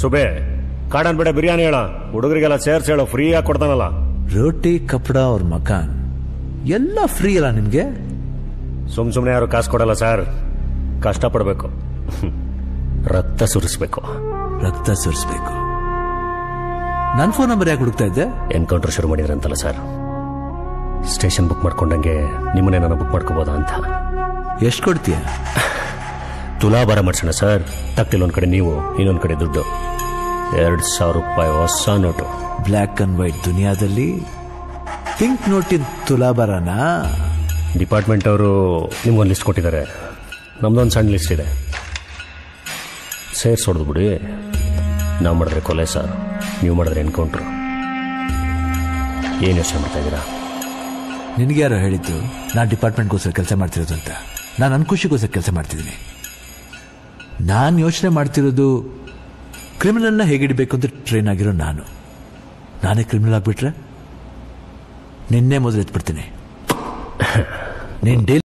ಸುಬೆ ಕಾಡನ್ ಬಿಡ ಬಿರಿಯಾನಿ ಹೇಳ, ಹುಡುಗರಿಗೆಲ್ಲ ಸೇರ್ಸ್ ಹೇಳೋ, ಫ್ರೀ ಆಗಿ ಕೊಡ್ತಾನಲ್ಲ. ರೋಟಿ ಕಪಡ ಅವ್ರ ಮಕಾನ್ ಎಲ್ಲ ಫ್ರೀ ಅಲ್ಲ ನಿಮ್ಗೆ? ಸುಮ್ನೆ ಯಾರು ಕಾಸು ಕೊಡಲ್ಲ ಸರ್, ಕಷ್ಟಪಡ್ಬೇಕು, ರಕ್ತ ಸುರಿಸ್ಬೇಕು. ರಕ್ತ ಸುರಿಸ್ಬೇಕು. ನನ್ನ ಫೋನ್ ನಂಬರ್ ಯಾಕೆ ಹುಡುಕ್ತಾ ಇದ್ದೆ? ಎನ್ಕೌಂಟರ್ ಶುರು ಮಾಡಿದ್ರಂತಲ್ಲ ಸರ್, ಸ್ಟೇಷನ್ ಬುಕ್ ಮಾಡ್ಕೊಂಡಂಗೆ ನಿಮ್ಮನ್ನೇ ನಾನು ಬುಕ್ ಮಾಡ್ಕೋಬೋದಾ ಅಂತ. ಎಷ್ಟು ಕೊಡ್ತೀಯ? ತುಲಾಭಾರ ಮಾಡ್ಸೋಣ ಸರ್. ತಕ್ತಿಲ್ಲೊಂದ್ ಕಡೆ ನೀವು, ಇನ್ನೊಂದ್ ಕಡೆ ದುಡ್ಡು. 2,000 ರೂಪಾಯಿ ಹೊಸ ನೋಟು. ಬ್ಲ್ಯಾಕ್ ಅಂಡ್ ವೈಟ್ ದುನಿಯಾದಲ್ಲಿ ಪಿಂಕ್ ನೋಟಿನ ತುಲಾಭಾರನ? ಡಿಪಾರ್ಟ್ಮೆಂಟ್ ಅವರು ನಿಮ್ಗೊಂದು ಲಿಸ್ಟ್ ಕೊಟ್ಟಿದ್ದಾರೆ, ನಮ್ದೊಂದು ಸಣ್ಣ ಲಿಸ್ಟ್ ಇದೆ. ಸೇರ್ಸೋಡ್ದು ಬಿಡಿ. ನಾವು ಮಾಡಿದ್ರೆ ಕೊಲೆ ಸರ್, ನೀವು ಮಾಡಿದ್ರೆ ಎನ್ಕೌಂಟ್ರು. ಏನು ಯೋಚನೆ ಮಾಡ್ತಾ ಇದ್ದೀರಾ? ನಿನಗೆ ಯಾರೋ ಹೇಳಿದ್ದು ನಾನು ಡಿಪಾರ್ಟ್ಮೆಂಟ್ಗೋಸ್ಕರ ಕೆಲಸ ಮಾಡ್ತಿರೋದು ಅಂತ? ನಾನು ನನ್ನ ಖುಷಿಗೋಸ್ಕರ ಕೆಲಸ ಮಾಡ್ತಿದ್ದೀನಿ. ನಾನು ಯೋಚನೆ ಮಾಡ್ತಿರೋದು ಕ್ರಿಮಿನಲ್ನ ಹೇಗಿಡಬೇಕು ಅಂತ ಟ್ರೈನ್ ಆಗಿರೋ ನಾನೇ ಕ್ರಿಮಿನಲ್ ಆಗಿಬಿಟ್ರೆ ನಿನ್ನೆ ಮೊದಲು ಎತ್ಬಿಡ್ತೀನಿ. ನೀನು